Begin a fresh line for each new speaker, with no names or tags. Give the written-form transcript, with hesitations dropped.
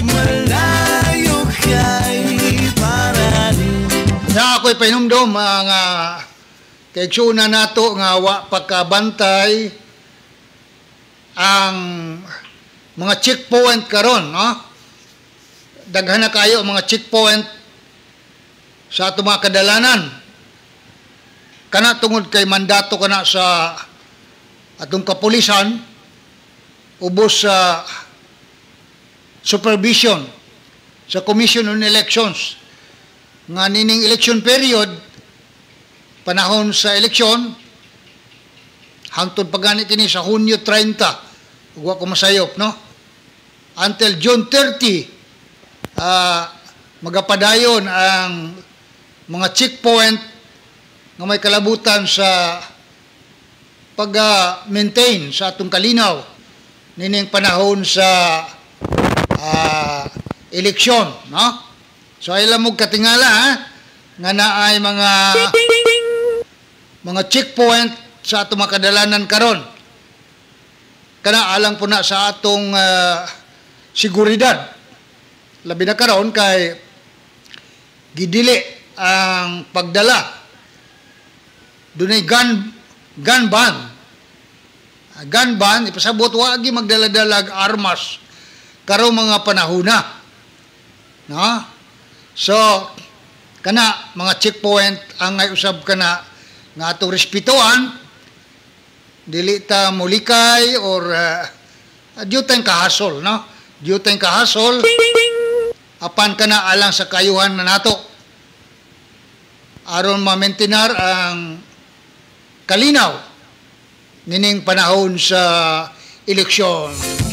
malayo kay paralim.
Na ako'y pahinumdom mga kaigsuna nato nga wa pagkabantay ang mga checkpoint karon, no? Daghan na kayo ang mga checkpoint sa ato mga kadalanan. Kana tungod kay mandato kana sa atong kapulisan ubos sa supervision sa Commission on Elections nga nining election period, panahon sa eleksyon hangtod pagani kini sa Hunyo 30, ug wa ko masayop, no, until June 30, magapadayon ang mga checkpoint nga may kalabutan sa pag-maintain sa atong kalinaw nining panahon sa eleksyon, no? So ay lamog katingala nga naay mga checkpoint sa atong mga kadalanan karon. Kana alang po na sa atong seguridad. Labi na karon kay gidili ang pagdala. Dunay gun ban. Gun ban ipasabot wa gi magdala-dalag armas karong mga panahona. No? So kana mga checkpoint ang ay usab kana nga atong respetuhan, dili ta mulikay or due tayong kahasol, no? Due tayong kahasol apan kana alang sa kayuhan na nato aron ma-maintinar ang kalinaw nining panahon sa eleksyon.